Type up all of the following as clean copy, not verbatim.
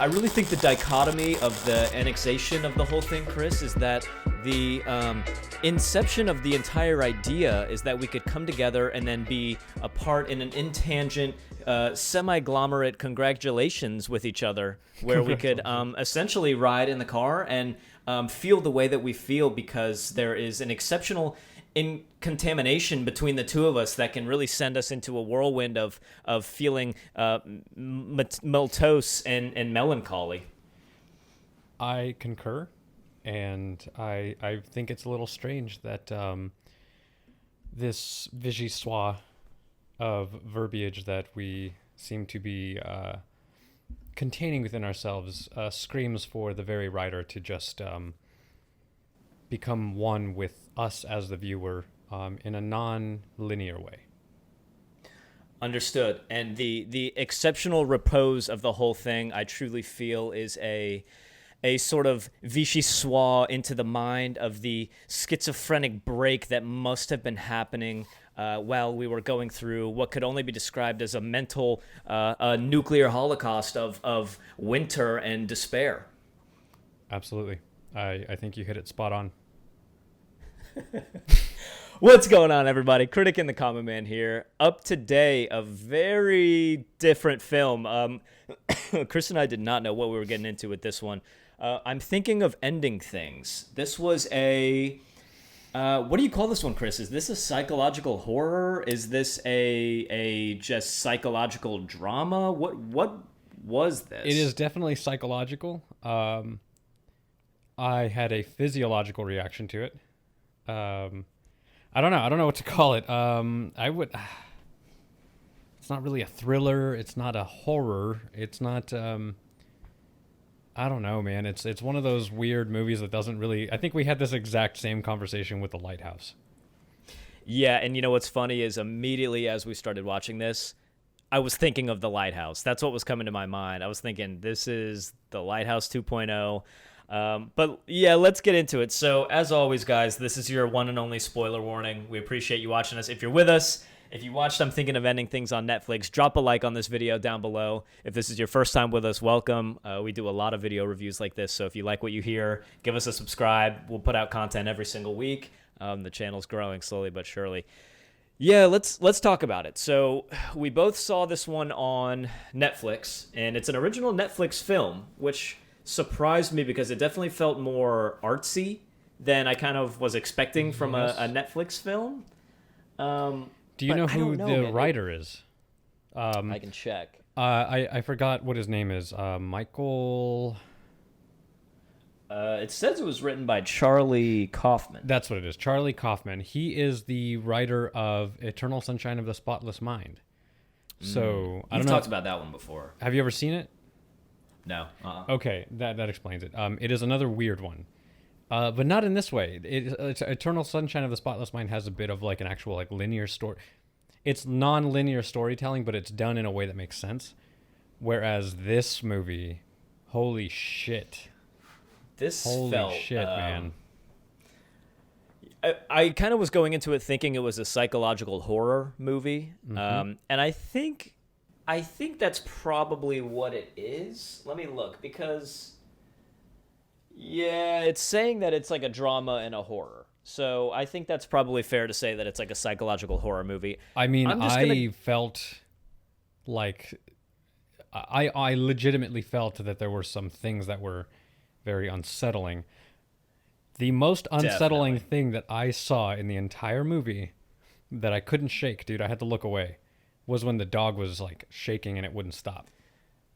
I really think the dichotomy of the annexation of the whole thing, Chris, is that the inception of the entire idea is that we could come together and then be apart in an intangent, semi-glomerate congratulations with each other, where we could essentially ride in the car and feel the way that we feel because there is an exceptional contamination between the two of us that can really send us into a whirlwind of feeling maltose and melancholy. I concur, and I think it's a little strange that this vichyssoise of verbiage that we seem to be containing within ourselves screams for the very writer to just become one with us as the viewer in a non-linear way. Understood. And the exceptional repose of the whole thing, I truly feel, is a sort of vichyssoise into the mind of the schizophrenic break that must have been happening while we were going through what could only be described as a mental a nuclear holocaust of winter and despair. Absolutely. I think you hit it spot on. What's going on, everybody? Critic and the Common Man here. Up today, a very different film. Chris and I did not know what we were getting into with this one. I'm thinking of ending things. This was a... what do you call this one, Chris? Is this a psychological horror? Is this a just psychological drama? What was this? It is definitely psychological. I had a physiological reaction to it. I don't know what to call it. It's not really a thriller. It's not a horror. It's not, I don't know, man. It's one of those weird movies that doesn't really, I think we had this exact same conversation with The Lighthouse. Yeah. And you know, what's funny is immediately as we started watching this, I was thinking of The Lighthouse. That's what was coming to my mind. I was thinking, this is The Lighthouse 2.0. But yeah, let's get into it. So as always, guys, this is your one and only spoiler warning. We appreciate you watching us. If you're with us, if you watched I'm Thinking of Ending Things on Netflix, drop a like on this video down below. If this is your first time with us, welcome. We do a lot of video reviews like this. So if you like what you hear, give us a subscribe. We'll put out content every single week. The channel's growing slowly but surely. Yeah, let's talk about it. So we both saw this one on Netflix, and it's an original Netflix film, which surprised me because it definitely felt more artsy than I kind of was expecting from a Netflix film. Do you know who the writer is? I can check. I forgot what his name is. Michael... it says it was written by Charlie Kaufman. That's what it is. Charlie Kaufman. He is the writer of Eternal Sunshine of the Spotless Mind. So, I don't know. You've talked about that one before. Have you ever seen it? No. Okay, that explains it. It is another weird one, but not in this way. It's Eternal Sunshine of the Spotless Mind has a bit of like an actual like linear story. It's non-linear storytelling, but it's done in a way that makes sense. Whereas this movie, holy shit, man. I kind of was going into it thinking it was a psychological horror movie, and I think that's probably what it is. Let me look, because yeah, it's saying that it's like a drama and a horror. So I think that's probably fair to say that it's like a psychological horror movie. I mean, I felt like I legitimately felt that there were some things that were very unsettling. The most unsettling thing that I saw in the entire movie that I couldn't shake, dude, I had to look away, was when the dog was like shaking and it wouldn't stop.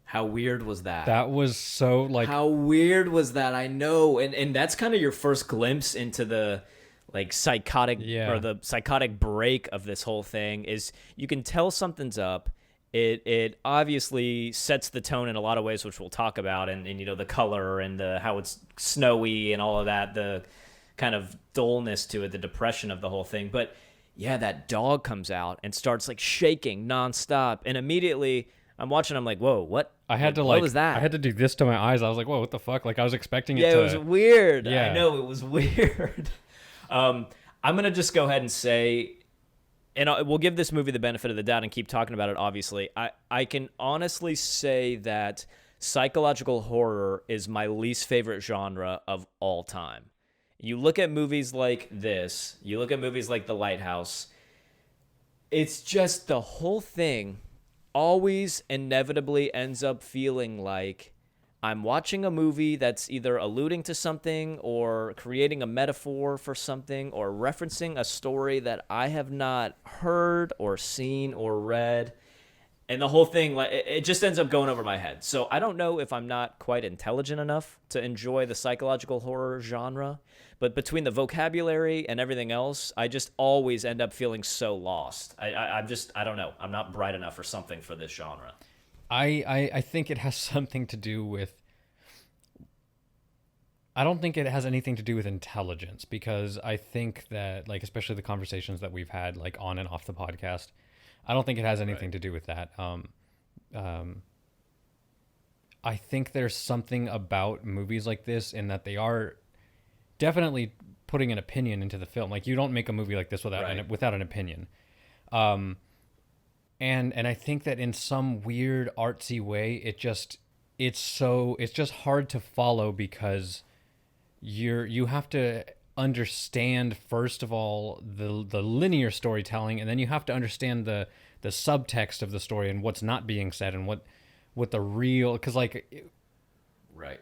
How weird was that? That was so like... How weird was that? I know. And that's kind of your first glimpse into the like psychotic or the psychotic break of this whole thing is you can tell something's up. It obviously sets the tone in a lot of ways, which we'll talk about, and you know, the color and how it's snowy and all of that, the kind of dullness to it, the depression of the whole thing. But yeah, that dog comes out and starts like shaking nonstop, and immediately I'm watching, I'm like, whoa, what? I had to what was that? I had to do this to my eyes. I was like, whoa, what the fuck? Like I was expecting it to... Yeah, it was weird. Yeah. I know, it was weird. I'm going to just go ahead and say... And we'll give this movie the benefit of the doubt and keep talking about it, obviously. I can honestly say that psychological horror is my least favorite genre of all time. You look at movies like this, you look at movies like The Lighthouse, it's just the whole thing always inevitably ends up feeling like I'm watching a movie that's either alluding to something or creating a metaphor for something or referencing a story that I have not heard or seen or read. And the whole thing, like, it just ends up going over my head. So I don't know if I'm not quite intelligent enough to enjoy the psychological horror genre, but between the vocabulary and everything else, I just always end up feeling so lost. I don't know. I'm not bright enough or something for this genre. I think it has something to do with. I don't think it has anything to do with intelligence, because I think that, like, especially the conversations that we've had, like, on and off the podcast, I don't think it has anything to do with that. I think there's something about movies like this in that they are definitely putting an opinion into the film. Like, you don't make a movie like this without an opinion. And I think that in some weird artsy way, it's just hard to follow, because you have to understand, first of all, the linear storytelling, and then you have to understand the subtext of the story and what's not being said, and what the real, because, like, Right.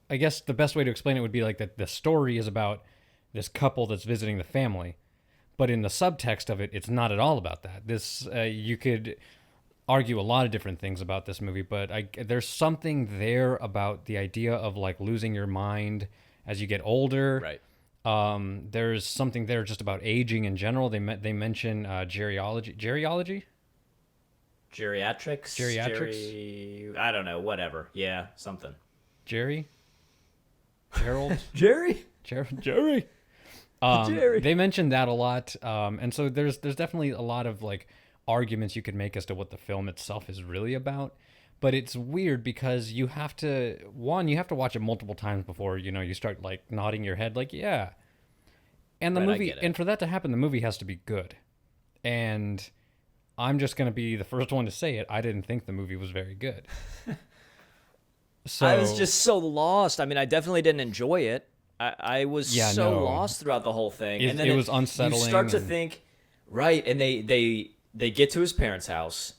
I guess the best way to explain it would be like that the story is about this couple that's visiting the family, but in the subtext of it, it's not at all about that. This you could argue a lot of different things about this movie, but there's something there about the idea of, like, losing your mind as you get older. Right. There's something there just about aging in general. They mention geriatrics. I don't know, whatever. Yeah, something. Jerry. Jerry. Jerry. They mentioned that a lot, and so there's definitely a lot of, like, arguments you could make as to what the film itself is really about. But it's weird because you have to watch it multiple times before you start, like, nodding your head like, yeah. And the movie, and for that to happen, the movie has to be good. And I'm just gonna be the first one to say it. I didn't think the movie was very good. So I was just so lost. I mean, I definitely didn't enjoy it. I was lost throughout the whole thing. And then it was unsettling. You start to think, right, and they get to his parents' house,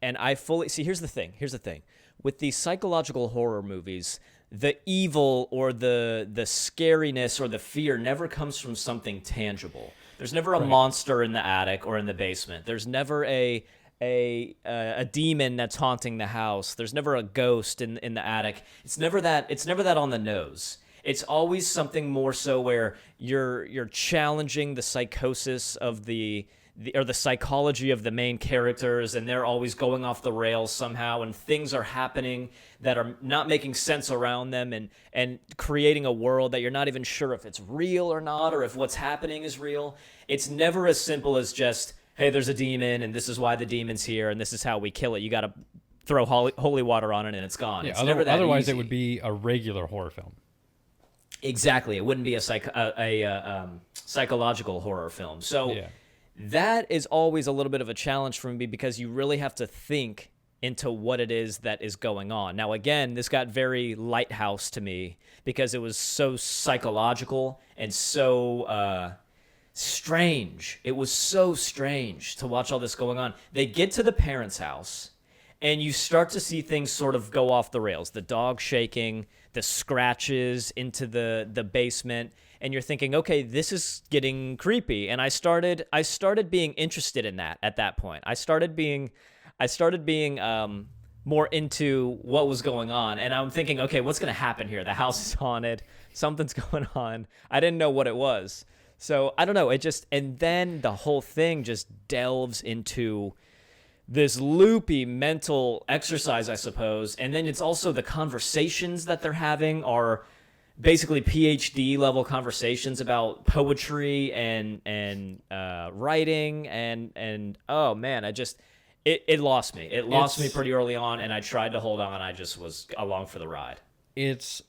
and I fully see. Here's the thing. With these psychological horror movies, the evil or the scariness or the fear never comes from something tangible. There's never a monster in the attic or in the basement. There's never a demon that's haunting the house. There's never a ghost in the attic. It's never that on the nose. It's always something more so where you're challenging the psychosis of the psychology of the main characters, and they're always going off the rails somehow, and things are happening that are not making sense around them, and creating a world that you're not even sure if it's real or not, or if what's happening is real. It's never as simple as just, hey, there's a demon, and this is why the demon's here, and this is how we kill it. You got to throw holy water on it, and it's gone. Yeah, it's never that otherwise easy. It would be a regular horror film. Exactly. It wouldn't be a psychological horror film. So that is always a little bit of a challenge for me, because you really have to think into what it is that is going on. Now, again, this got very Lighthouse to me because it was so psychological and so strange. It was so strange to watch all this going on. They get to the parents' house, and you start to see things sort of go off the rails. The dog shaking, the scratches into the basement, and you're thinking, okay, this is getting creepy. And I started being interested in that at that point. I started being more into what was going on, and I'm thinking, okay, what's going to happen here? The house is haunted. Something's going on. I didn't know what it was. So I don't know. And then the whole thing just delves into this loopy mental exercise, I suppose. And then it's also the conversations that they're having are basically PhD level conversations about poetry and writing and oh man, it lost me. It lost me pretty early on, and I tried to hold on. I just was along for the ride. It's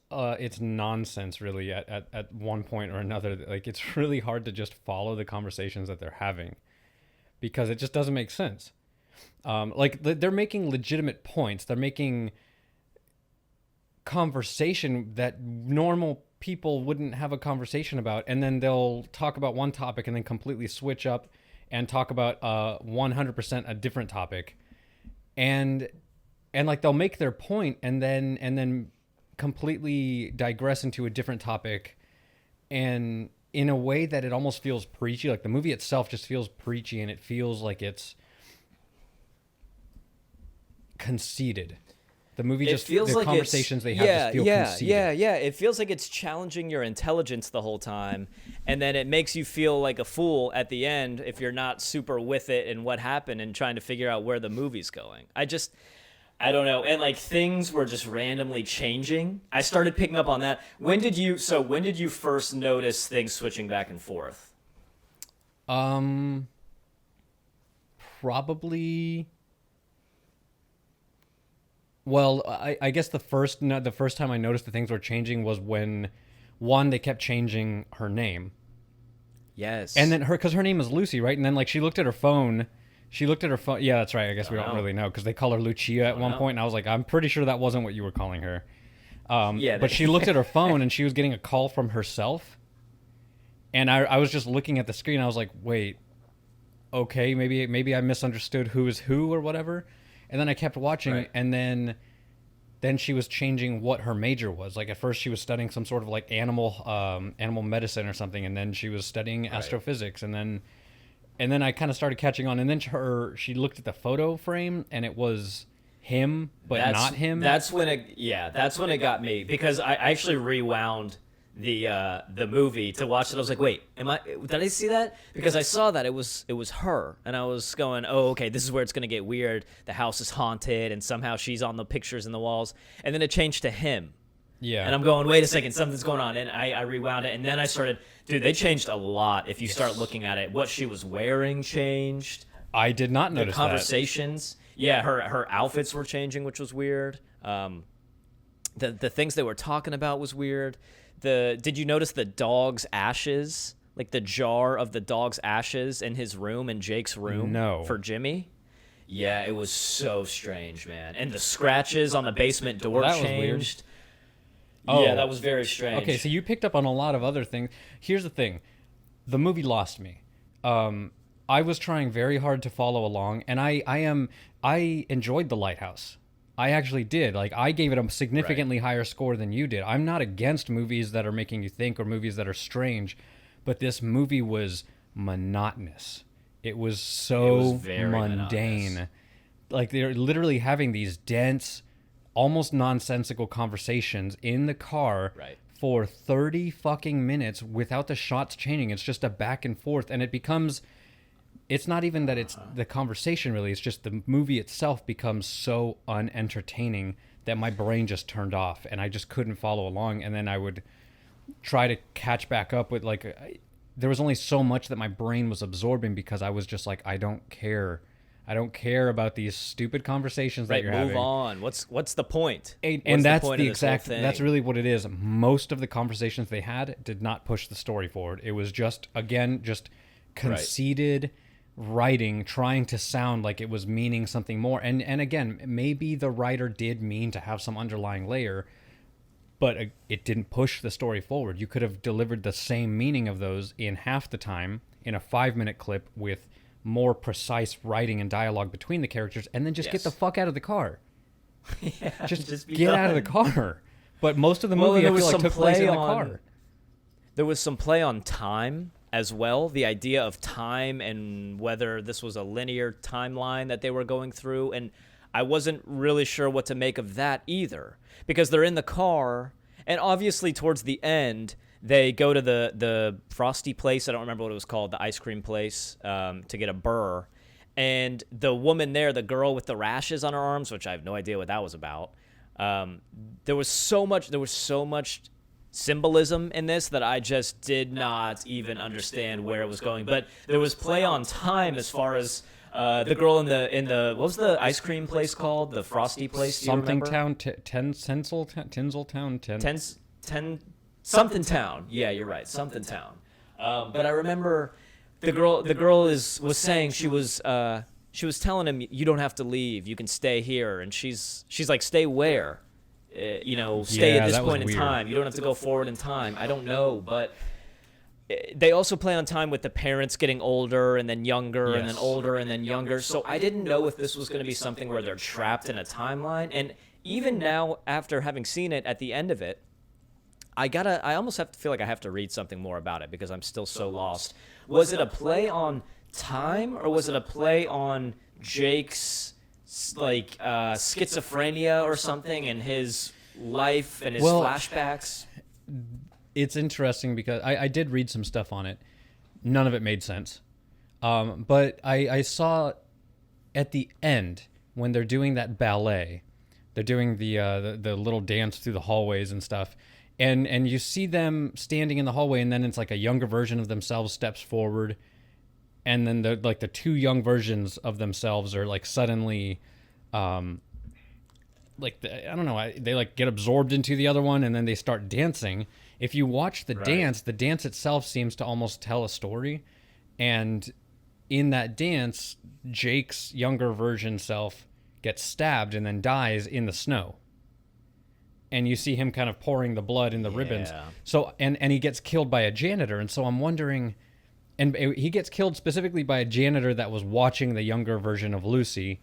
nonsense, really. At one point or another, like, it's really hard to just follow the conversations that they're having, because it just doesn't make sense. Like, they're making legitimate points. They're making conversation that normal people wouldn't have a conversation about, and then they'll talk about one topic and then completely switch up and talk about 100% a different topic, and like they'll make their point and then completely digress into a different topic, and in a way that it almost feels preachy. Like the movie itself just feels preachy, and it feels like it's conceited. The movie It just feels the like conversations they have yeah, just feel yeah, conceited. yeah. It feels like it's challenging your intelligence the whole time, and then it makes you feel like a fool at the end if you're not super with it and what happened and trying to figure out where the movie's going. I don't know. And like things were just randomly changing. I started picking up on that. When did you first notice things switching back and forth? Probably. Well, I guess the first time I noticed that things were changing was when, one, they kept changing her name, Yes. and then because her name is Lucy, right? And then like she looked at her phone. Yeah, that's right. I guess we don't really know because they call her Lucia at one point, and I was like, I'm pretty sure that wasn't what you were calling her. Yeah, But she looked at her phone and she was getting a call from herself, and I was just looking at the screen. I was like, wait, okay, maybe I misunderstood who is who or whatever. And then I kept watching, Right. and then she was changing what her major was. Like at first she was studying some sort of like animal medicine or something, and then she was studying astrophysics, and then I kind of started catching on, and then she looked at the photo frame and it was him, but not him. That's when it got me, because I actually rewound the movie to watch it. I was like, wait, did I see that? Because I saw that it was her, and I was going, oh, okay, this is where it's gonna get weird. The house is haunted, and somehow she's on the pictures in the walls, and then it changed to him. Yeah. And I'm going, wait a second, something's going on. And I rewound it, and then I started, dude, they changed a lot. If you start looking at it, what she was wearing changed. I did not The notice conversations. Yeah, her outfits were changing, which was weird. The things they were talking about was weird. Did you notice the dog's ashes? Like the jar of the dog's ashes in his room, in Jake's room? No. For Jimmy? Yeah, it was so strange, man. And the scratches on the basement door That was weird. changed. Oh. Yeah, that was very strange. Okay, so you picked up on a lot of other things. Here's the thing. The movie lost me. I was trying very hard to follow along, and I enjoyed The Lighthouse. I actually did. Like, I gave it a significantly higher score than you did. I'm not against movies that are making you think or movies that are strange, but this movie was monotonous. It was so very mundane. monotonous. Like, they're literally having these dense, almost nonsensical conversations in the car Right. for 30 fucking minutes without the shots changing. It's just a back and forth, and it becomes... It's not even that it's the conversation, really. It's just the movie itself becomes so unentertaining that my brain just turned off, and I just couldn't follow along. And then I would try to catch back up with, like... there was only so much that my brain was absorbing because I was just like, I don't care. I don't care about these stupid conversations that Right, you're move having. on. What's the point? And that's point the of this whole exact... thing? That's really what it is. Most of the conversations they had did not push the story forward. It was just, again, just conceited... writing, trying to sound like it was meaning something more. And again, maybe the writer did mean to have some underlying layer, but it didn't push the story forward. You could have delivered the same meaning of those in half the time in a 5-minute clip with more precise writing and dialogue between the characters, and then just get Yes. the fuck out of the car. Yeah, Just be get out of the done. car. But most of the Well, movie, there I was feel like, some took place in play the on- car. There was some play on time as well, the idea of time and whether this was a linear timeline that they were going through, and I wasn't really sure what to make of that either, because they're in the car, and obviously towards the end they go to the frosty place, I don't remember what it was called, the ice cream place, to get a burr, and the woman there, the girl with the rashes on her arms, which I have no idea what that was about, there was so much symbolism in this that I just did not even understand where it was going. But there was play on time as far as the girl in the what was the ice cream place called? The Frosty place? Do you Something remember? Town, Tinseltown, Something Town. Yeah, you're right. Something Town. But I remember the girl was saying she was telling him, you don't have to leave, you can stay here, and she's like, stay where? stay Yeah, at this that was point in weird. time. You don't have to go forward in time. I don't know, but they also play on time with the parents getting older and then younger and then Yes. older and then younger. So I didn't know if this was going to be something where they're trapped in a timeline. And even now, after having seen it at the end of it, I almost have to feel like I have to read something more about it because I'm still so lost. Was it a play on time, or was it a play on Jake's schizophrenia or something, and his life and his Well, flashbacks? It's interesting because I did read some stuff on it. None of it made sense. But I saw at the end when they're doing that ballet, they're doing the little dance through the hallways and stuff. And you see them standing in the hallway, and then it's like a younger version of themselves steps forward, and then the two young versions of themselves are like suddenly, I don't know, they like get absorbed into the other one, and then they start dancing. If you watch the dance itself seems to almost tell a story, and in that dance, Jake's younger version self gets stabbed and then dies in the snow. And you see him kind of pouring the blood in the ribbons. So and he gets killed by a janitor, and so I'm wondering, and he gets killed specifically by a janitor that was watching the younger version of Lucy,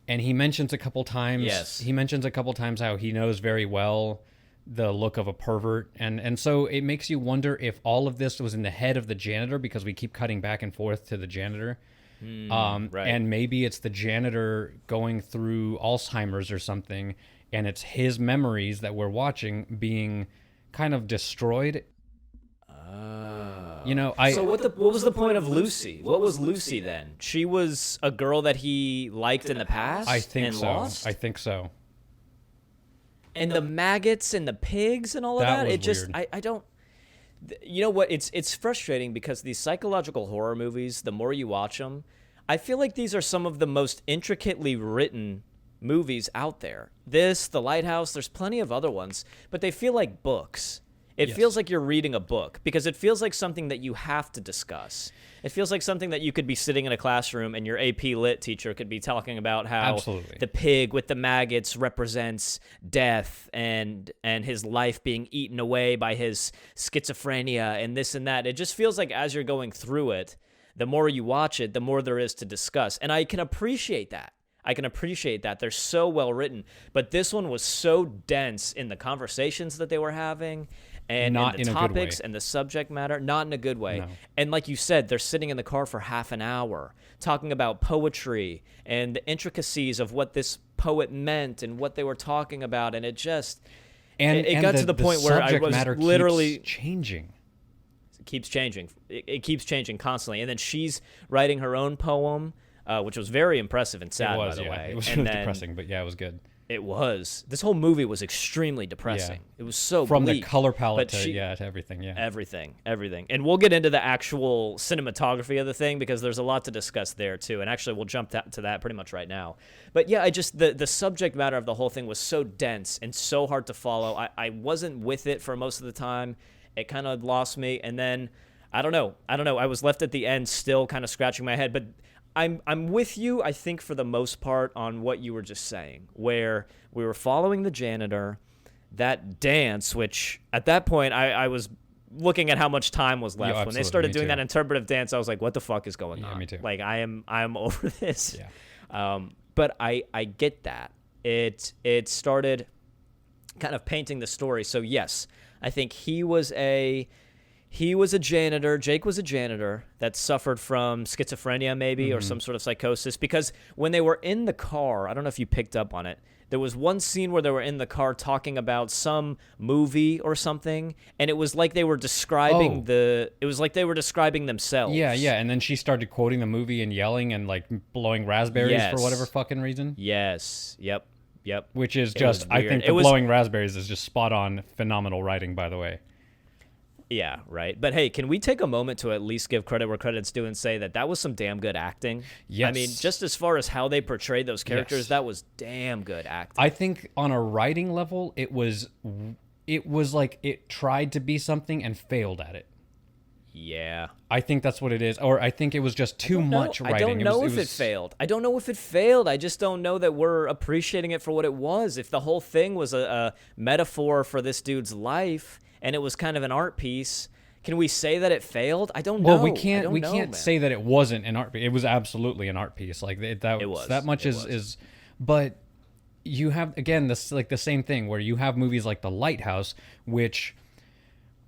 and he mentions a couple times. Yes. He mentions a couple times how he knows very well the look of a pervert, and so it makes you wonder if all of this was in the head of the janitor, because we keep cutting back and forth to the janitor. And maybe it's the janitor going through Alzheimer's or something, and it's his memories that we're watching being kind of destroyed. So what was the point of Lucy? What was Lucy then? She was a girl that he liked in the past. I think and so. Lost? I think so. And the maggots and the pigs and all of That that. was It just weird. I don't. You know what? It's frustrating because these psychological horror movies, the more you watch them, I feel like these are some of the most intricately written movies out there. This, The Lighthouse, there's plenty of other ones, but they feel like books. It Yes. feels like you're reading a book because it feels like something that you have to discuss. It feels like something that you could be sitting in a classroom and your AP Lit teacher could be talking about how Absolutely. the pig with the maggots represents death and his life being eaten away by his schizophrenia and this and that. It just feels like as you're going through it, the more you watch it, the more there is to discuss. And I can appreciate that. They're so well written. But this one was so dense in the conversations that they were having and Not in in the a good topics way. and the subject matter. Not in a good way. No. And like you said, they're sitting in the car for half an hour talking about poetry and the intricacies of what this poet meant and what they were talking about. And it just... It got to the point where I subject was matter literally... keeps changing. keeps changing. It keeps changing constantly. And then she's writing her own poem, which was very impressive and sad, It was, by the yeah. way. It was and really then depressing, but yeah, it was good. It was. This whole movie was extremely depressing. Yeah. It was so From bleak, the color palette but to everything, yeah. everything. And we'll get into the actual cinematography of the thing because there's a lot to discuss there too. And actually, we'll jump to that pretty much right now. But yeah, the subject matter of the whole thing was so dense and so hard to follow. I wasn't with it for most of the time. It kind of lost me. And then, I don't know. I was left at the end still kind of scratching my head. But I'm with you, I think, for the most part on what you were just saying, where we were following the janitor, that dance, which at that point I was looking at how much time was left. Yeah, When they absolutely, started me doing too. that interpretive dance, I was like, what the fuck is going on? Me too. Like, I'm over this. Yeah. But I get that. It started kind of painting the story. So yes, I think he was a janitor. Jake was a janitor that suffered from schizophrenia maybe or some sort of psychosis, because when they were in the car, I don't know if you picked up on it, there was one scene where they were in the car talking about some movie or something, and it was like they were describing themselves. Yeah, and then she started quoting the movie and yelling and like blowing raspberries Yes. for whatever fucking reason. Yes. Yep. Which is It just, was I weird. think It the was- blowing raspberries is just spot on, phenomenal writing, by the way. Yeah, right. But hey, can we take a moment to at least give credit where credit's due and say that was some damn good acting? Yes. I mean, just as far as how they portrayed those characters, Yes. that was damn good acting. I think on a writing level, it was like it tried to be something and failed at it. Yeah. I think that's what it is, or I think it was just too much writing. I don't know if it was failed. I don't know if it failed. I just don't know that we're appreciating it for what it was. If the whole thing was a metaphor for this dude's life and it was kind of an art piece, can we say that it failed? I don't know. Well, we can't man. say that it wasn't an art piece. It was absolutely an art piece. Like that It was. that much It is was. is but you have, again, this like the same thing where you have movies like The Lighthouse, which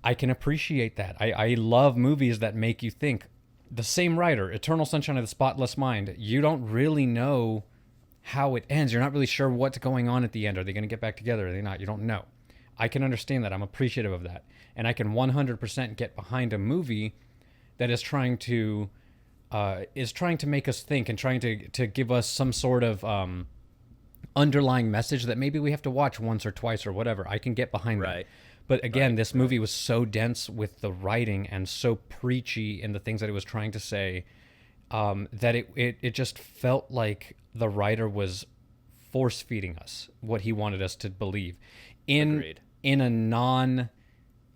I can appreciate that. I love movies that make you think. The same writer, Eternal Sunshine of the Spotless Mind, you don't really know how it ends. You're not really sure what's going on at the end. Are they going to get back together? Are they not? You don't know. I can understand that. I'm appreciative of that. And I can 100% get behind a movie that is trying to make us think and trying to give us some sort of underlying message that maybe we have to watch once or twice or whatever. I can get behind that. Right. But again, this movie was so dense with the writing and so preachy in the things that it was trying to say, that it just felt like the writer was force feeding us what he wanted us to believe Agreed. in a non,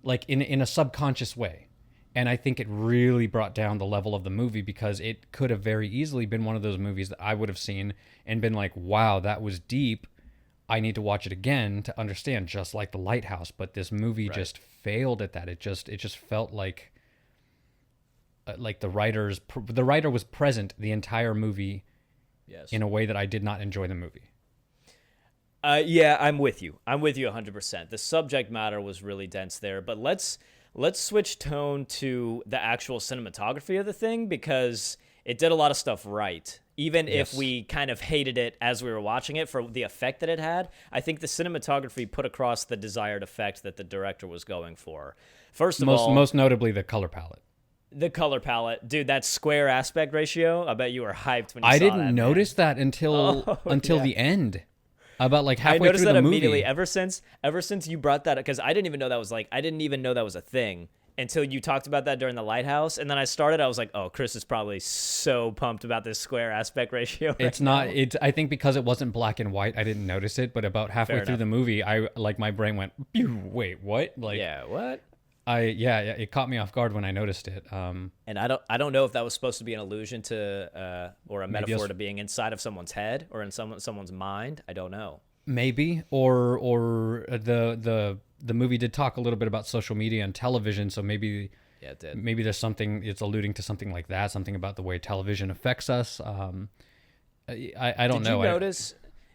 like in a subconscious way. And I think it really brought down the level of the movie, because it could have very easily been one of those movies that I would have seen and been like, wow, that was deep. I need to watch it again to understand, just like The Lighthouse. But this movie just failed at that. It just felt like the writer was present the entire movie, Yes. in a way that I did not enjoy the movie. Yeah, I'm with you. I'm with you 100%. The subject matter was really dense there, but let's switch tone to the actual cinematography of the thing, because it did a lot of stuff right. Even if we kind of hated it as we were watching it for the effect that it had, I think the cinematography put across the desired effect that the director was going for. First of all, Most notably the color palette. the color palette. Dude, that square aspect ratio, I bet you were hyped when you saw that. I didn't man. notice that until yeah. the end. About like I halfway noticed through that the immediately. movie. Ever since you brought that, because I didn't even know that was a thing until you talked about that during The Lighthouse. And then I was like, oh, Chris is probably so pumped about this square aspect ratio. It's not. It's. I think because it wasn't black and white, I didn't notice it. But about halfway Fair through enough. the movie, my brain went, "Pew, wait, what?" Like, Yeah, what? it caught me off guard when I noticed it. And I don't know if that was supposed to be an allusion to or a metaphor it's- to being inside of someone's head or in someone's mind. I don't know. Maybe, or the movie did talk a little bit about social media and television, so maybe Yeah, it did. maybe there's something, it's alluding to something like that, something about the way television affects us. I don't know.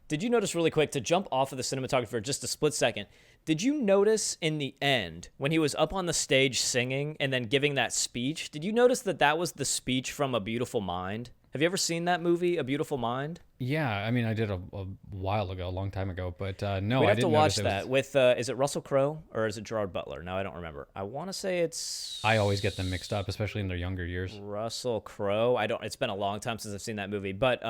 Did you notice really quick, to jump off of the cinematography for just a split second, did you notice in the end when he was up on the stage singing and then giving that speech, did you notice that was the speech from A Beautiful Mind? Have you ever seen that movie, A Beautiful Mind? Yeah, I mean, I did a while ago, a long time ago, but no, We'd I have to didn't watch notice it that was, with, is it Russell Crowe or is it Gerard Butler? No, I don't remember. I want to say it's I always get them mixed up, especially in their younger years. Russell Crowe. It's been a long time since I've seen that movie, but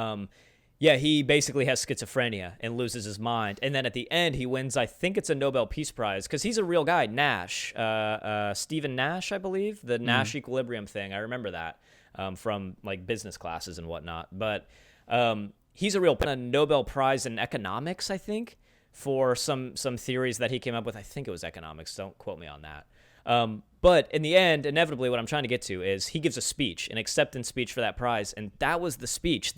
yeah, he basically has schizophrenia and loses his mind, and then at the end he wins. I think it's a Nobel Peace Prize because he's a real guy. Nash, Stephen Nash, I believe, the Nash equilibrium thing. I remember that from like business classes and whatnot. But he's a real a Nobel Prize in economics, I think, for some theories that he came up with. I think it was economics. Don't quote me on that. But in the end, inevitably, what I'm trying to get to is he gives a speech, an acceptance speech for that prize, and that was the speech.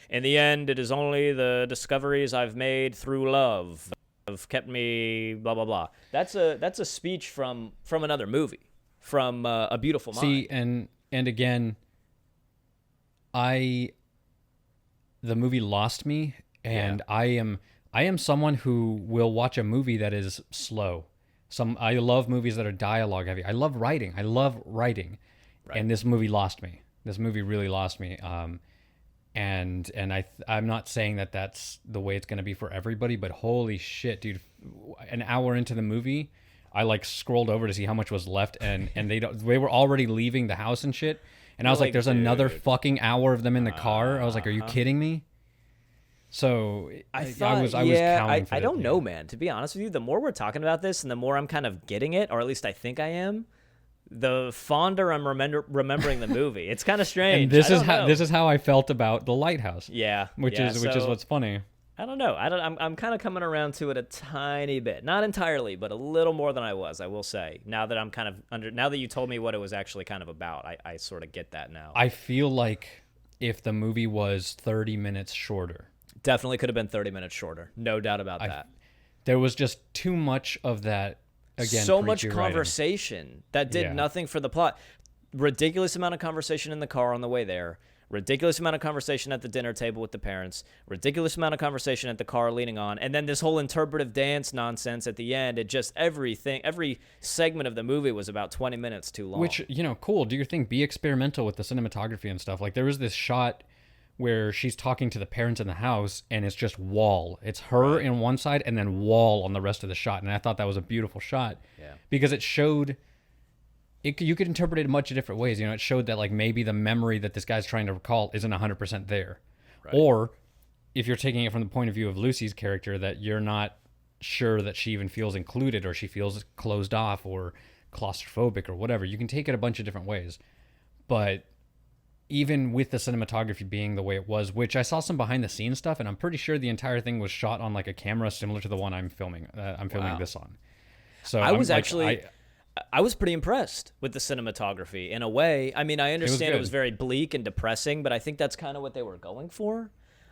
In the end, it is only the discoveries I've made through love have kept me blah blah blah. That's a speech from another movie, from A Beautiful Mind. See, and again, the movie lost me, and I am someone who will watch a movie that is slow. I love movies that are dialogue heavy. I love writing. Right. And this movie lost me. This movie really lost me. And I'm not saying that that's the way it's going to be for everybody, but holy shit, dude. An hour into the movie, I like scrolled over to see how much was left, and they were already leaving the house and shit. And I was like, there's another fucking hour of them in the car. I was like, are you kidding me? So I was counting for I don't that, know, man. To be honest with you, the more we're talking about this and the more I'm kind of getting it, or at least I think I am, the fonder I'm remembering the movie. It's kind of strange. And this is how I felt about The Lighthouse. Yeah, which is what's funny. I don't know. I'm kind of coming around to it a tiny bit, not entirely, but a little more than I was. I will say. Now that I'm kind of now that you told me what it was actually kind of about, I sort of get that now. I feel like if the movie was 30 minutes shorter, Definitely could have been 30 minutes shorter. No doubt about that. there was just too much of that. Again, So much preachy writing. conversation that did Yeah. nothing for the plot. Ridiculous amount of conversation in the car on the way there. Ridiculous amount of conversation at the dinner table with the parents. Ridiculous amount of conversation at the car leaning on. And then this whole interpretive dance nonsense at the end. It just every segment of the movie was about 20 minutes too long. Which, cool. Do your thing. Be experimental with the cinematography and stuff. Like, there was this shot where she's talking to the parents in the house, and it's just wall. It's her in one side and then wall on the rest of the shot. And I thought that was a beautiful shot. Yeah. Because it showed... you could interpret it in much different ways. It showed that, like, maybe the memory that this guy's trying to recall isn't 100% there. Right. Or if you're taking it from the point of view of Lucy's character, that you're not sure that she even feels included, or she feels closed off or claustrophobic or whatever. You can take it a bunch of different ways. But even with the cinematography being the way it was, which I saw some behind the scenes stuff, and I'm pretty sure the entire thing was shot on like a camera similar to the one I'm filming. Wow. This on. So I was like, actually... I was pretty impressed with the cinematography in a way. I mean, I understand it was very bleak and depressing, but I think that's kind of what they were going for.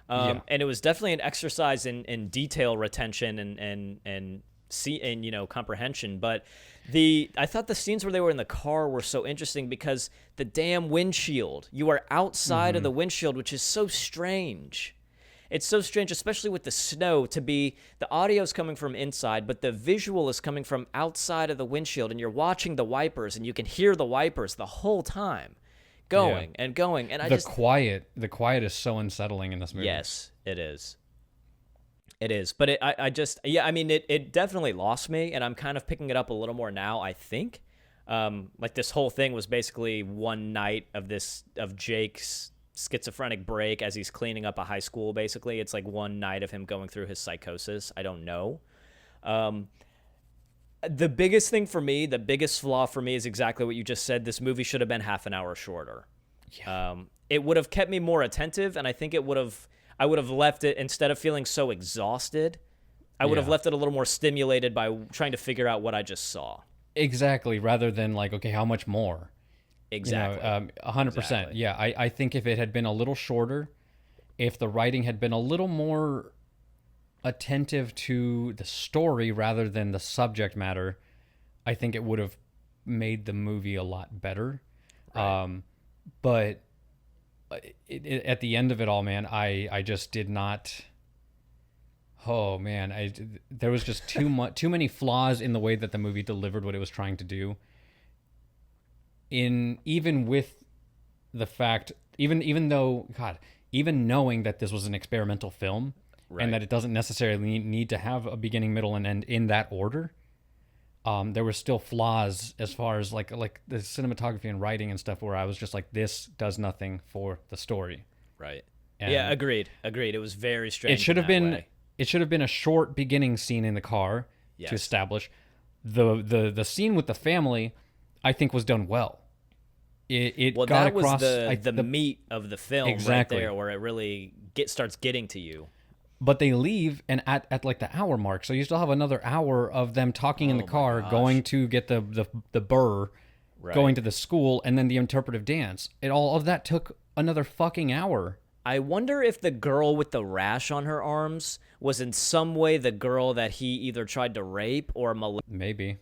And it was definitely an exercise in detail retention and comprehension. But I thought the scenes where they were in the car were so interesting because the damn windshield, you are outside of the windshield, which is so strange. It's so strange, especially with the snow, to be the audio's coming from inside, but the visual is coming from outside of the windshield, and you're watching the wipers, and you can hear the wipers the whole time going and going. And the quiet is so unsettling in this movie. Yes, it is. It is. But it definitely lost me, and I'm kind of picking it up a little more now, I think. Like this whole thing was basically one night of Jake's schizophrenic break as he's cleaning up a high school. Basically, it's like one night of him going through his psychosis. I don't know. The biggest thing for me, the biggest flaw for me, is exactly what you just said. This movie should have been half an hour shorter. It would have kept me more attentive, and I think I would have left it, instead of feeling so exhausted, I would have left it a little more stimulated by trying to figure out what I just saw. Exactly, rather than like, okay, how much more? Exactly. 100%. Exactly. Yeah, I think if it had been a little shorter, if the writing had been a little more attentive to the story rather than the subject matter, I think it would have made the movie a lot better. Right. But at the end of it all, man, I just did not... Oh, man. There was just too many flaws in the way that the movie delivered what it was trying to do. Even with the fact, even though, God, even knowing that this was an experimental film, right, and that it doesn't necessarily need to have a beginning, middle, and end in that order, there were still flaws as far as like the cinematography and writing and stuff, where I was just like, this does nothing for the story. Right. And yeah, agreed. It was very strange. It should have been a short beginning scene in the car to establish the scene with the family. I think was done well. It got that across was the meat of the film, exactly, right there, where it really starts getting to you. But they leave, and at like the hour mark, so you still have another hour of them talking in the car, going to get the burr, right, going to the school, and then the interpretive dance. All of that took another fucking hour. I wonder if the girl with the rash on her arms was in some way the girl that he either tried to rape or molest. Maybe.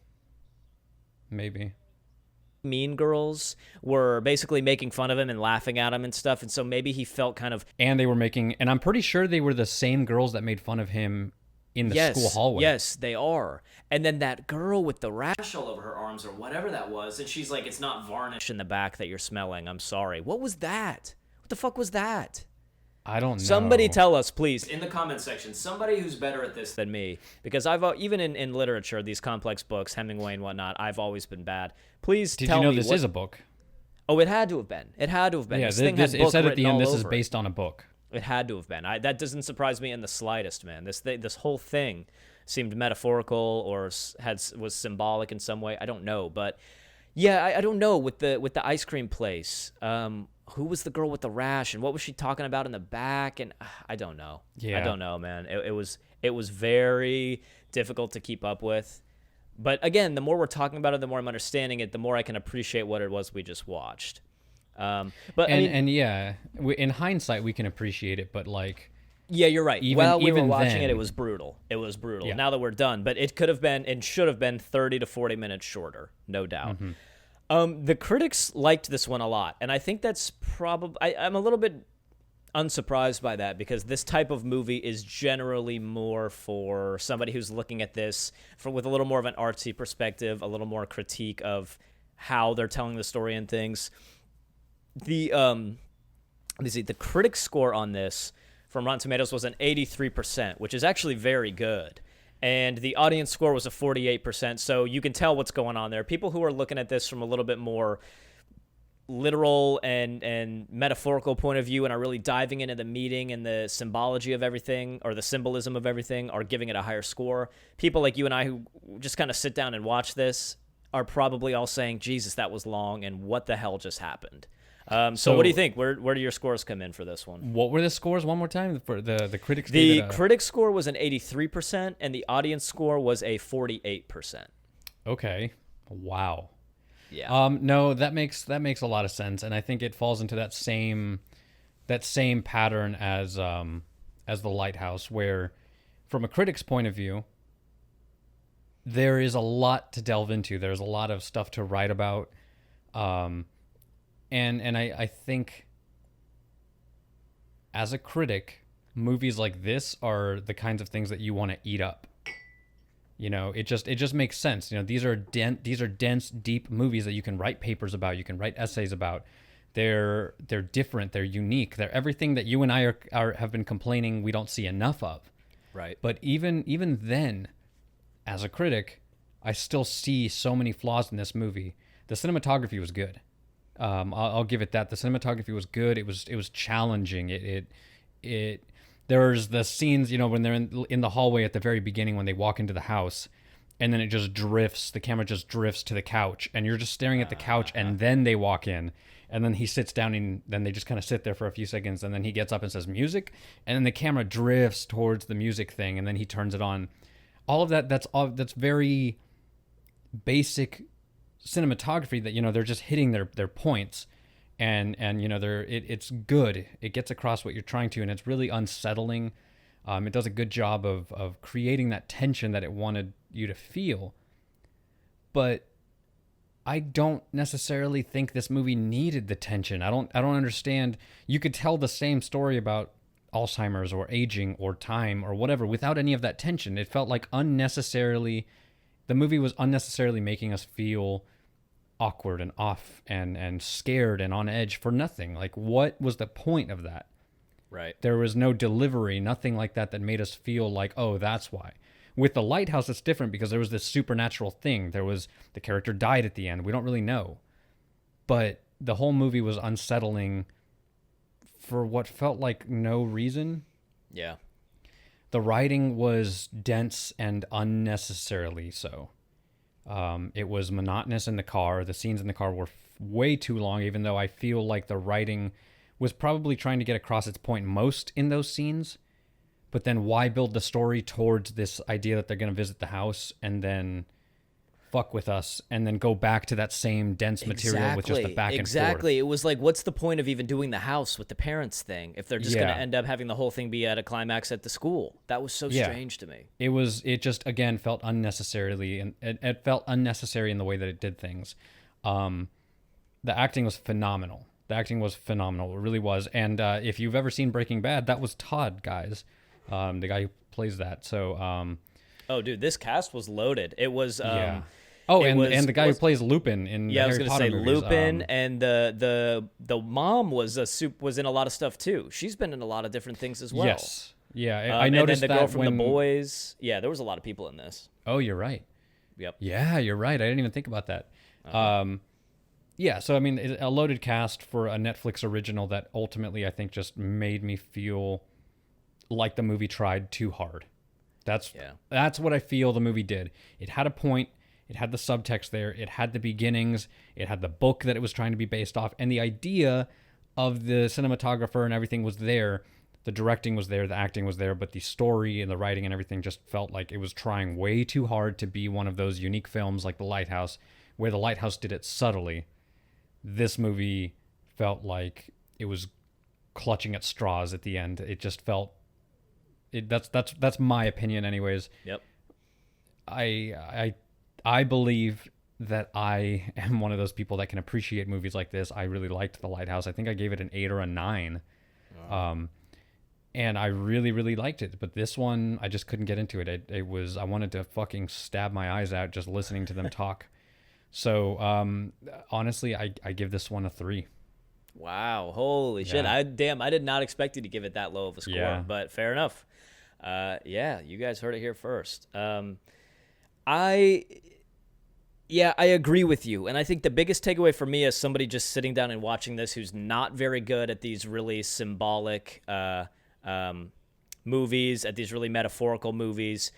Mean Girls were basically making fun of him and laughing at him and stuff, and so maybe he felt kind of... And I'm pretty sure they were the same girls that made fun of him in the school hallway. Yes, they are. And then that girl with the rash all over her arms or whatever that was, and she's like, it's not varnish in the back that you're smelling, I'm sorry. What was that? What the fuck was that? I don't know. Somebody tell us, please, in the comment section, somebody who's better at this than me, because I've even in literature, these complex books, Hemingway and whatnot, I've always been bad. Please tell me. Did you know this is a book? Oh, it had to have been. Yeah, it said at the end, this is based on a book. It had to have been. That doesn't surprise me in the slightest, man. This whole thing seemed metaphorical or was symbolic in some way. I don't know, but yeah, I don't know with the ice cream place. who was the girl with the rash and what was she talking about in the back? And I don't know. I Yeah. don't know, man. It was very difficult to keep up with. But again, the more we're talking about it, the more I'm understanding it, the more I can appreciate what it was we just watched. But I And mean, and yeah, in hindsight we can appreciate it, but like yeah, you're right. even While we were even watching it, it then, was brutal. It was brutal. yeah. Now that we're done, but it could have been and should have been 30 to 40 minutes shorter, no doubt. The critics liked this one a lot, and I think that's probably. I'm a little bit unsurprised by that because this type of movie is generally more for somebody who's looking at this with a little more of an artsy perspective, a little more critique of how they're telling the story and things. The let me see, the critic score on this from Rotten Tomatoes was an 83%, which is actually very good. And the audience score was a 48%, so you can tell what's going on there. People who are looking at this from a little bit more literal and metaphorical point of view and are really diving into the meaning and the symbology of everything or the symbolism of everything are giving it a higher score. People like you and I who just kind of sit down and watch this are probably all saying, Jesus, that was long, and what the hell just happened? So what do you think? Where do your scores come in for this one? What were the scores one more time for the critics? The critic score was an 83%, and the audience score was a 48%. Okay, wow. Yeah. No, that makes a lot of sense, and I think it falls into that same pattern as The Lighthouse, where from a critic's point of view, there is a lot to delve into. There's a lot of stuff to write about, and I think as a critic, movies like this are the kinds of things that you want to eat up. You know, it just makes sense. You know, these are dense, deep movies that you can write papers about, you can write essays about. They're different, they're unique, they're everything that you and I have been complaining we don't see enough of. Right. But even then, as a critic, I still see so many flaws in this movie. The cinematography was good. I'll give it that. The cinematography was good. It was challenging. It there's the scenes, you know, when they're in the hallway at the very beginning when they walk into the house, and then it just drifts. The camera just drifts to the couch, and you're just staring at the couch, and then they walk in, and then he sits down, and then they just kind of sit there for a few seconds, and then he gets up and says music, and then the camera drifts towards the music thing, and then he turns it on. All of that, that's very basic cinematography that, you know, they're just hitting their points. And you know, it's good. It gets across what you're trying to, and it's really unsettling. It does a good job of creating that tension that it wanted you to feel. But I don't necessarily think this movie needed the tension. I don't understand. You could tell the same story about Alzheimer's or aging or time or whatever without any of that tension. It felt like the movie was unnecessarily making us feel awkward and off and scared and on edge for nothing. Like, what was the point of that? Right. There was no delivery, nothing like that made us feel like, oh, that's why. With The Lighthouse, it's different because there was this supernatural thing. The character died at the end. We don't really know. But the whole movie was unsettling for what felt like no reason. Yeah. The writing was dense and unnecessarily so. It was monotonous in the car. The scenes in the car were way too long, even though I feel like the writing was probably trying to get across its point most in those scenes. But then why build the story towards this idea that they're going to visit the house and then fuck with us and then go back to that same dense material with just the back and forth? Exactly. It was like, what's the point of even doing the house with the parents thing if they're just going to end up having the whole thing be at a climax at the school? That was so strange to me. It just, again, felt unnecessarily, and it felt unnecessary in the way that it did things. The acting was phenomenal. It really was. And if you've ever seen Breaking Bad, that was Todd, guys. The guy who plays that. So, oh, dude, this cast was loaded. It was, Oh, and the guy who plays Lupin in the Harry Potter movies. I was going to say Lupin, and the mom was in a lot of stuff too. She's been in a lot of different things as well. Yes, yeah, I noticed and then the that girl from The Boys. Yeah, there was a lot of people in this. Oh, you're right. Yep. Yeah, you're right. I didn't even think about that. Yeah, so I mean, a loaded cast for a Netflix original that ultimately I think just made me feel like the movie tried too hard. That's what I feel the movie did. It had a point. It had the subtext there. It had the beginnings. It had the book that it was trying to be based off. And the idea of the cinematographer and everything was there. The directing was there, the acting was there, but the story and the writing and everything just felt like it was trying way too hard to be one of those unique films like The Lighthouse, where The Lighthouse did it subtly. This movie felt like it was clutching at straws at the end. It just felt that's my opinion anyways. Yep. I believe that I am one of those people that can appreciate movies like this. I really liked The Lighthouse. I think I gave it an 8 or a 9. Wow. And I really, really liked it. But this one, I just couldn't get into it. It was, I wanted to fucking stab my eyes out just listening to them talk. So, honestly, I give this one a 3. Wow. Holy shit. Yeah. I did not expect you to give it that low of a score, Yeah. but fair enough. Yeah, you guys heard it here first. I agree with you. And I think the biggest takeaway for me as somebody just sitting down and watching this who's not very good at these really symbolic movies, at these really metaphorical movies.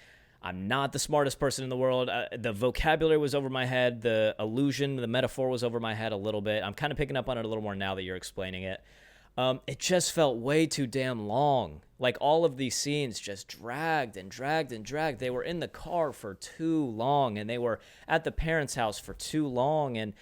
I'm not the smartest person in the world. The vocabulary was over my head. The allusion, the metaphor was over my head a little bit. I'm kind of picking up on it a little more now that you're explaining it. It just felt way too damn long. Like all of these scenes just dragged and dragged and dragged. They were in the car for too long, and they were at the parents' house for too long, and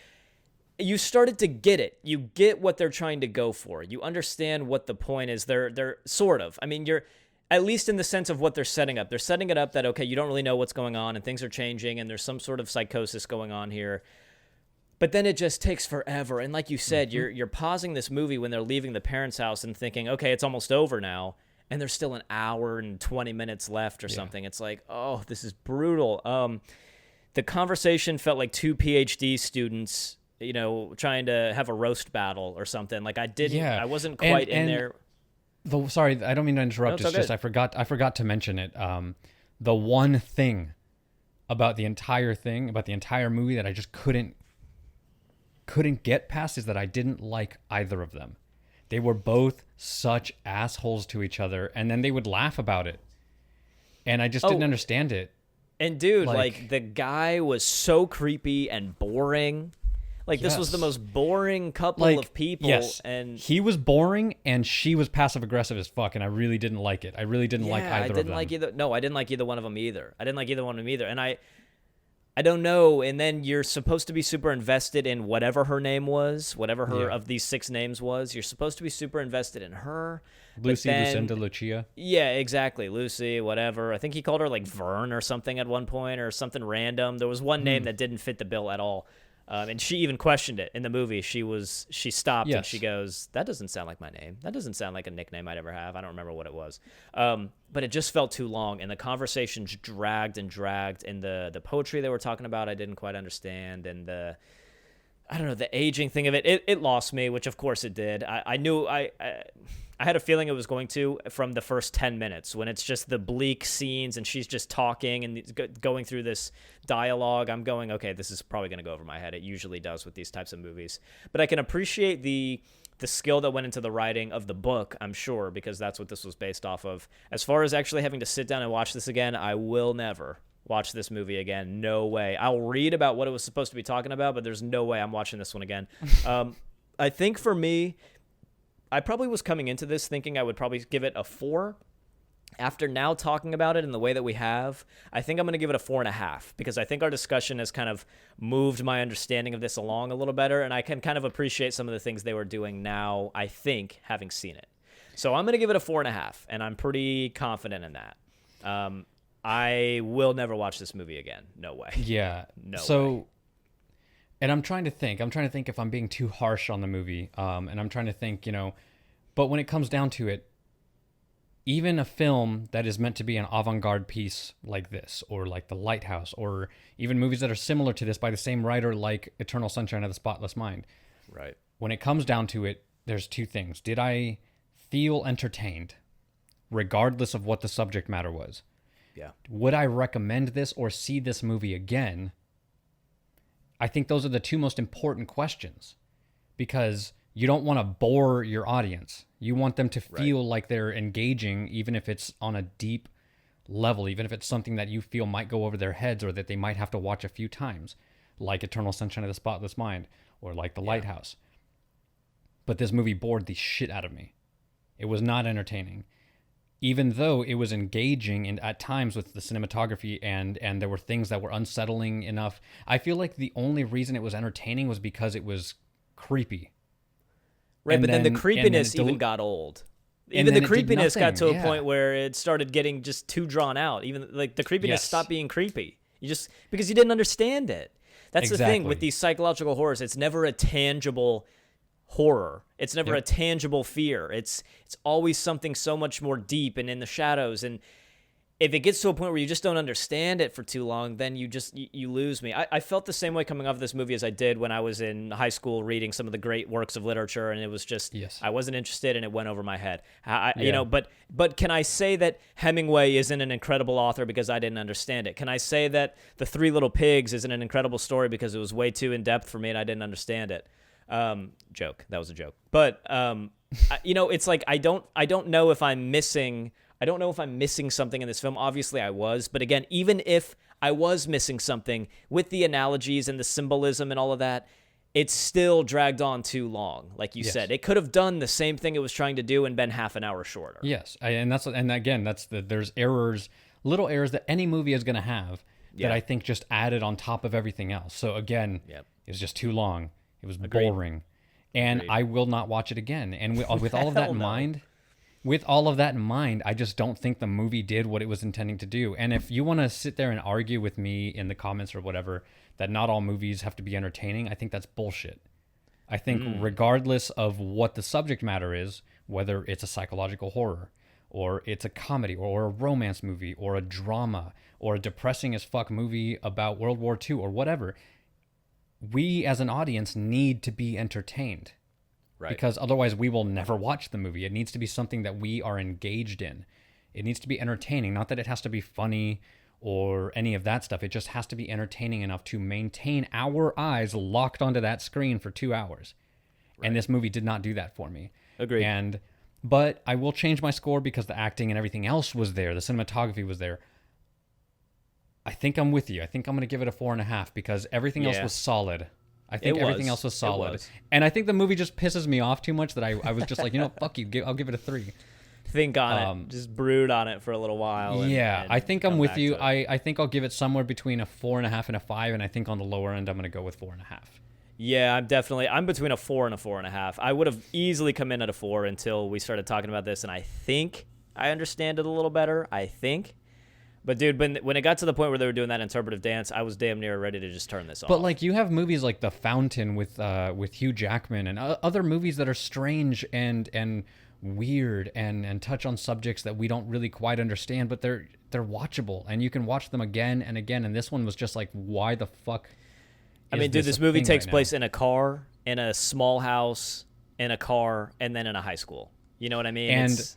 you started to get it. You get what they're trying to go for. You understand what the point is. They're sort of. I mean, you're at least in the sense of what they're setting up. They're setting it up that, okay, you don't really know what's going on and things are changing and there's some sort of psychosis going on here. But then it just takes forever. And like you said, you're pausing this movie when they're leaving the parents' house and thinking, okay, it's almost over now. And there's still an hour and 20 minutes left or something. It's like, oh, this is brutal. The conversation felt like two PhD students, trying to have a roast battle or something. Like I wasn't quite in there. Sorry, I don't mean to interrupt. No, it's just I forgot to mention it. The one thing about the entire movie that I just couldn't get past is that I didn't like either of them. They were both such assholes to each other, and then they would laugh about it. And I just didn't understand it. And dude, like the guy was so creepy and boring. Like this was the most boring couple of people. Yes. And he was boring and she was passive aggressive as fuck, and I really didn't like it. I really didn't like either of them. I didn't like either one of them either. And I don't know. And then you're supposed to be super invested in whatever her name was, whatever her of these 6 names was. You're supposed to be super invested in her. Lucy, Lucinda, Lucia. Yeah, exactly. Lucy, whatever. I think he called her like Vern or something at one point or something random. There was one name that didn't fit the bill at all. And she even questioned it in the movie. She stopped and she goes, that doesn't sound like my name. That doesn't sound like a nickname I'd ever have. I don't remember what it was. But it just felt too long. And the conversations dragged and dragged. And the poetry they were talking about, I didn't quite understand. And the aging thing of it lost me, which of course it did. I knew I had a feeling it was going to from the first 10 minutes when it's just the bleak scenes and she's just talking and going through this dialogue. I'm going, okay, this is probably going to go over my head. It usually does with these types of movies. But I can appreciate the skill that went into the writing of the book, I'm sure, because that's what this was based off of. As far as actually having to sit down and watch this again, I will never watch this movie again. No way. I'll read about what it was supposed to be talking about, but there's no way I'm watching this one again. I think for me, I probably was coming into this thinking I would probably give it a 4. After now talking about it in the way that we have, I think I'm going to give it a 4.5 because I think our discussion has kind of moved my understanding of this along a little better, and I can kind of appreciate some of the things they were doing now, I think, having seen it. So I'm going to give it a 4.5, and I'm pretty confident in that. I will never watch this movie again. No way. Yeah. No way. And I'm trying to think if I'm being too harsh on the movie. And I'm trying to think, but when it comes down to it, even a film that is meant to be an avant-garde piece like this, or like The Lighthouse, or even movies that are similar to this by the same writer like Eternal Sunshine of the Spotless Mind. Right. When it comes down to it, there's 2 things. Did I feel entertained, regardless of what the subject matter was? Yeah. Would I recommend this or see this movie again? I think those are the 2 most important questions, because you don't want to bore your audience. You want them to feel like they're engaging, even if it's on a deep level, even if it's something that you feel might go over their heads or that they might have to watch a few times, like Eternal Sunshine of the Spotless Mind or like The Lighthouse. but this movie bored the shit out of me. It was not entertaining. Even though it was engaging and at times with the cinematography and there were things that were unsettling enough, I feel like the only reason it was entertaining was because it was creepy. Right, And but then the then- creepiness and then it even got old. and Even then the it did creepiness got to nothing, a point yeah. where it started getting just too drawn out. Even like the creepiness Yes. stopped being creepy. You just because you didn't understand it. That's the thing with Exactly. these psychological horrors. It's never a tangible horror. It's never a tangible fear. It's always something so much more deep and in the shadows. And if it gets to a point where you just don't understand it for too long, then you lose me. I felt the same way coming off of this movie as I did when I was in high school reading some of the great works of literature, and it was just Yes. I wasn't interested and it went over my head. You Yeah. know, but can I say that Hemingway isn't an incredible author because I didn't understand it? Can I say that The Three Little Pigs isn't an incredible story because it was way too in depth for me and I didn't understand it? Joke. That was a joke. But you know, it's like I don't know if I'm missing something in this film. Obviously I was, but again, even if I was missing something with the analogies and the symbolism and all of that, it still dragged on too long. Like you Yes. said, it could have done the same thing it was trying to do and been half an hour shorter. Yes, and again, there's errors, little errors that any movie is going to have that Yeah. I think just added on top of everything else. So again, Yep. it was just too long. It was Agreed. boring, and Agreed. I will not watch it again. And with all of that Hell in no. mind, with all of that in mind, I just don't think the movie did what it was intending to do. And if you want to sit there and argue with me in the comments or whatever that not all movies have to be entertaining, I think that's bullshit. I think regardless of what the subject matter is, whether it's a psychological horror or it's a comedy or a romance movie or a drama or a depressing as fuck movie about World War II or whatever, we as an audience need to be entertained. Right. Because otherwise we will never watch the movie. It needs to be something that we are engaged in. It needs to be entertaining. Not that it has to be funny or any of that stuff. It just has to be entertaining enough to maintain our eyes locked onto that screen for 2 hours. Right. And this movie did not do that for me. Agreed. But I will change my score because the acting and everything else was there. The cinematography was there. I think I'm with you. I think I'm going to give it a 4.5 because everything else was solid. I think everything else was solid. was. And I think the movie just pisses me off too much that I was just like, you know, fuck you. I'll give it a 3. Think on it. Just brood on it for a little while. And I think I'm come with back you. to it. I think I'll give it somewhere between a 4.5 and a 5. And I think on the lower end, I'm going to go with 4.5. Yeah, I'm between a 4 and a 4.5. I would have easily come in at a 4 until we started talking about this, and I think I understand it a little better. I think. But dude, when it got to the point where they were doing that interpretive dance, I was damn near ready to just turn this off. But like you have movies like The Fountain with Hugh Jackman and other movies that are strange and weird and touch on subjects that we don't really quite understand, but they're watchable and you can watch them again and again. And this one was just like, why the fuck? I mean, dude, this movie takes place in a car, in a small house, in a car, and then in a high school. You know what I mean? And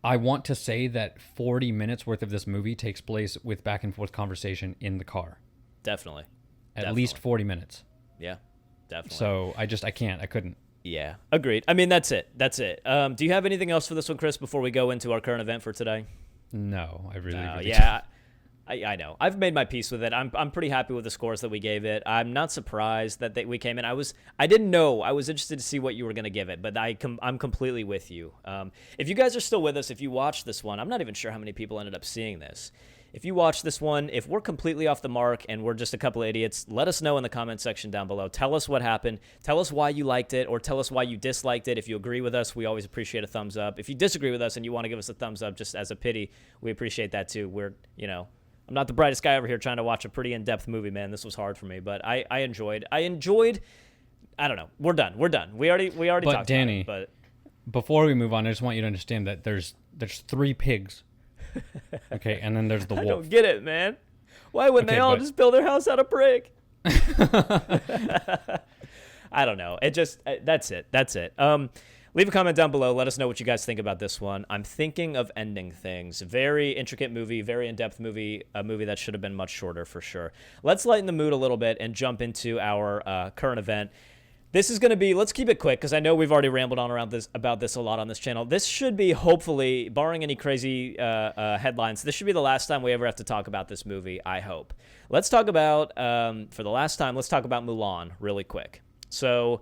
I want to say that 40 minutes worth of this movie takes place with back and forth conversation in the car. Definitely. At least 40 minutes. Yeah, definitely. So I couldn't. Yeah, agreed. I mean, that's it. Do you have anything else for this one, Chris, before we go into our current event for today? No, I really yeah. I know. I've made my peace with it. I'm pretty happy with the scores that we gave it. I'm not surprised that we came in. I didn't know. I was interested to see what you were going to give it, but I'm completely with you. If you guys are still with us, if you watched this one, I'm not even sure how many people ended up seeing this. If you watch this one, if we're completely off the mark and we're just a couple of idiots, let us know in the comment section down below. Tell us what happened. Tell us why you liked it or tell us why you disliked it. If you agree with us, we always appreciate a thumbs up. If you disagree with us and you want to give us a thumbs up just as a pity, we appreciate that too. I'm not the brightest guy over here trying to watch a pretty in-depth movie, man. This was hard for me, but I enjoyed. I don't know. We're done. We already talked Danny, about it. But before we move on, I just want you to understand that there's 3 pigs. Okay, and then there's the wolf. I don't get it, man. Why wouldn't they all just build their house out of brick? I don't know. That's it. Leave a comment down below. Let us know what you guys think about this one. I'm thinking of ending things. Very intricate movie, very in-depth movie, a movie that should have been much shorter for sure. Let's lighten the mood a little bit and jump into our current event. This is going to be, let's keep it quick because I know we've already rambled on about this a lot on this channel. This should be, hopefully, barring any crazy headlines, this should be the last time we ever have to talk about this movie, I hope. Let's talk about, for the last time, let's talk about Mulan really quick. So,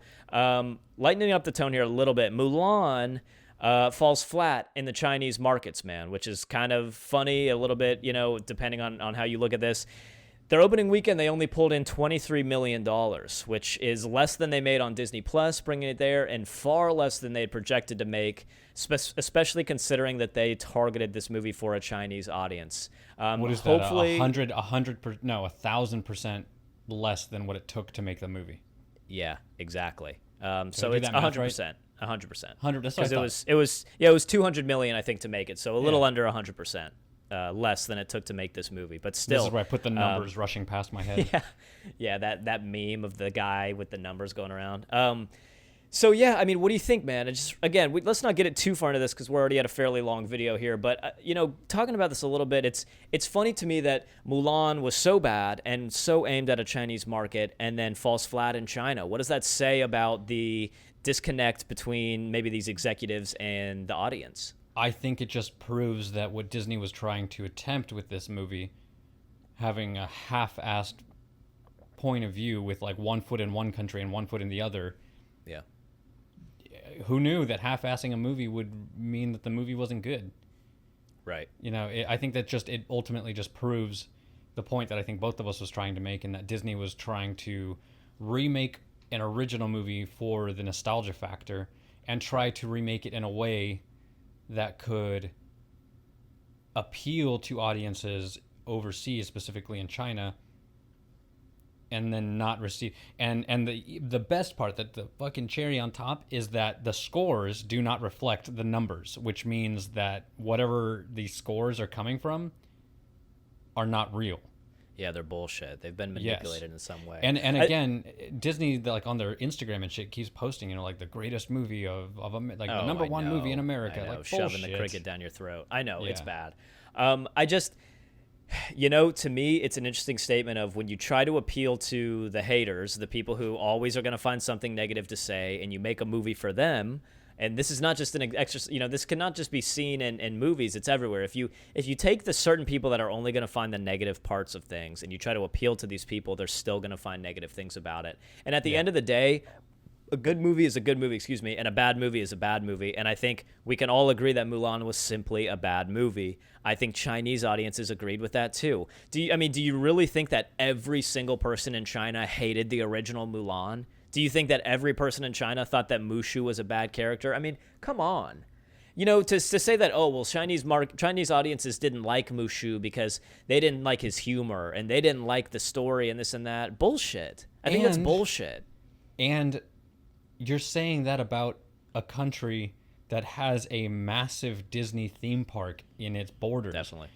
lightening up the tone here a little bit, Mulan falls flat in the Chinese markets, man, which is kind of funny a little bit, depending on how you look at this. Their opening weekend, they only pulled in $23 million, which is less than they made on Disney Plus, bringing it there, and far less than they had projected to make, especially considering that they targeted this movie for a Chinese audience. What is hopefully, that? 1,000% less than what it took to make the movie. Yeah, exactly. So I it's do that math 100%. right? 100%. 100. That's what I Because thought. it was 200 million, I think, to make it, so a little Yeah. under 100%. Less than it took to make this movie, but still. This is where I put the numbers rushing past my head. Yeah, that meme of the guy with the numbers going around. So yeah, I mean, what do you think, man? It's just, again, let's not get it too far into this because we're already at a fairly long video here. But talking about this a little bit, it's funny to me that Mulan was so bad and so aimed at a Chinese market, and then falls flat in China. What does that say about the disconnect between maybe these executives and the audience? I think it just proves that what Disney was trying to attempt with this movie, having a half-assed point of view with like one foot in one country and one foot in the other. Yeah. Who knew that half-assing a movie would mean that the movie wasn't good? Right. I think that it ultimately just proves the point that I think both of us was trying to make, and that Disney was trying to remake an original movie for the nostalgia factor and try to remake it in a way that could appeal to audiences overseas, specifically in China, and then not receive. And the best part, that the fucking cherry on top, is that the scores do not reflect the numbers, which means that whatever these scores are coming from are not real. Yeah, they're bullshit. They've been manipulated in some way. And again, Disney, like on their Instagram and shit, keeps posting, like the greatest movie of the number one movie in America. I know, like shoving bullshit. the cricket down your throat. I know, it's Yeah. bad. I just, to me, it's an interesting statement of when you try to appeal to the haters, the people who always are going to find something negative to say, and you make a movie for them. And this is not just an extra, this cannot just be seen in movies. It's everywhere. If you take the certain people that are only going to find the negative parts of things and you try to appeal to these people, they're still going to find negative things about it. And at the end of the day, a good movie is a good movie, and a bad movie is a bad movie. And I think we can all agree that Mulan was simply a bad movie. I think Chinese audiences agreed with that too. Do you really think that every single person in China hated the original Mulan? Do you think that every person in China thought that Mushu was a bad character? I mean, come on. To say that, oh, well, Chinese audiences didn't like Mushu because they didn't like his humor and they didn't like the story and this and that. Bullshit. I think that's bullshit. And you're saying that about a country that has a massive Disney theme park in its borders. Definitely.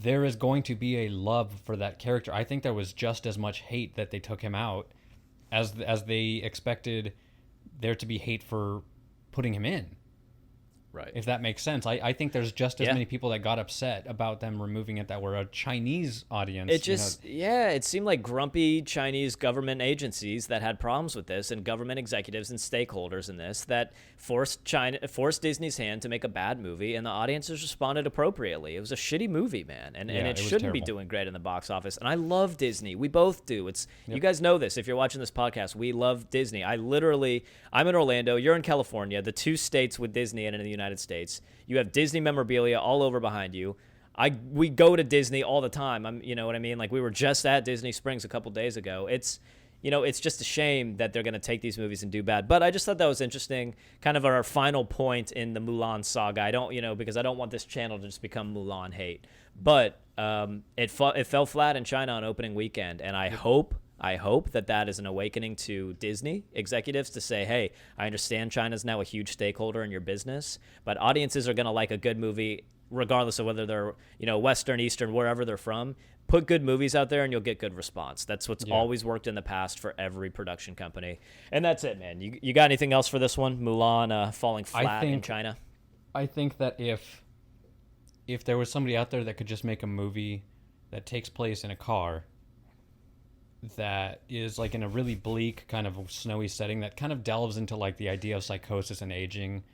There is going to be a love for that character. I think there was just as much hate that they took him out as they expected there to be hate for putting him in. Right. If that makes sense. I think there's just as many people that got upset about them removing it that were a Chinese audience. It just, it seemed like grumpy Chinese government agencies that had problems with this, and government executives and stakeholders in this, that forced Disney's hand to make a bad movie, and the audiences responded appropriately. It was a shitty movie, man, and it shouldn't be doing great in the box office. And I love Disney. We both do. You guys know this. If you're watching this podcast, we love Disney. I'm in Orlando. You're in California, the two states with Disney in the United States. You have Disney memorabilia all over behind you. We go to Disney all the time. You know what I mean? Like, we were just at Disney Springs a couple days ago. It's just a shame that they're going to take these movies and do bad. But I just thought that was interesting, kind of our final point in the Mulan saga. I don't, because I don't want this channel to just become Mulan hate. But it fell flat in China on opening weekend, and I hope that is an awakening to Disney executives to say, hey, I understand China's now a huge stakeholder in your business, but audiences are going to like a good movie regardless of whether they're, Western, Eastern, wherever they're from. Put good movies out there and you'll get good response. That's what's always worked in the past for every production company. And that's it, man. You got anything else for this one? Mulan falling flat in China? I think that if there was somebody out there that could just make a movie that takes place in a car that is like in a really bleak kind of snowy setting that kind of delves into like the idea of psychosis and aging,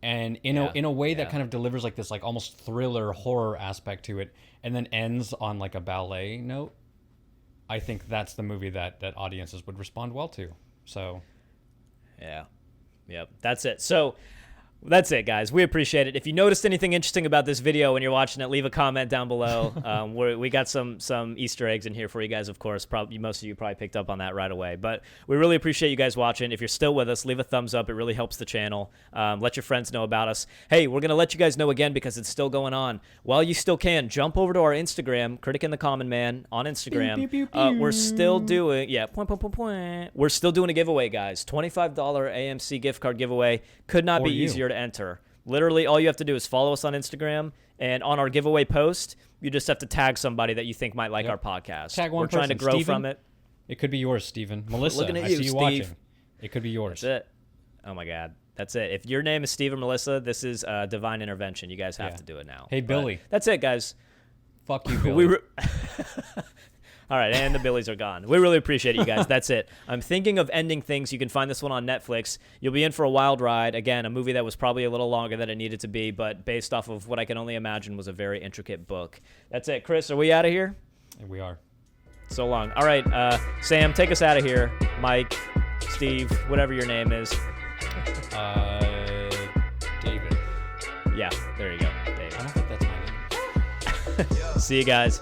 and in a way that kind of delivers like this like almost thriller horror aspect to it, and then ends on like a ballet note, I think that's the movie that audiences would respond well to. So Yeah. Yep. That's it. So that's it, guys. We appreciate it. If you noticed anything interesting about this video when you're watching it, leave a comment down below. We got some Easter eggs in here for you guys, of course. Probably most of you probably picked up on that right away. But we really appreciate you guys watching. If you're still with us, leave a thumbs up. It really helps the channel. Let your friends know about us. Hey, we're going to let you guys know again because it's still going on. While you still can, jump over to our Instagram, Critic and the Common Man on Instagram. Pew, pew, pew, pew. We're still doing, we're still doing a giveaway, guys. $25 AMC gift card giveaway. Could not be easier to enter. Literally, all you have to do is follow us on Instagram, and on our giveaway post, you just have to tag somebody that you think might like our podcast. Tag one We're trying to person. grow Steven? from it. It could be yours, Steven. Melissa, Looking at I you, see you Steve. watching. It could be yours. That's it. Oh my God, that's it. If your name is Steve or Melissa, this is divine intervention. You guys have to do it now. Hey, But Billy. that's it, guys. Fuck you, Billy. All right, and the Billies are gone. We really appreciate it, you guys. That's it. I'm thinking of ending things. You can find this one on Netflix. You'll be in for a wild ride. Again, a movie that was probably a little longer than it needed to be, but based off of what I can only imagine was a very intricate book. That's it. Chris, are we out of here? And we are. So long. All right, Sam, take us out of here. Mike, Steve, whatever your name is. David. Yeah, there you go. David. I don't think that's my name. See you guys.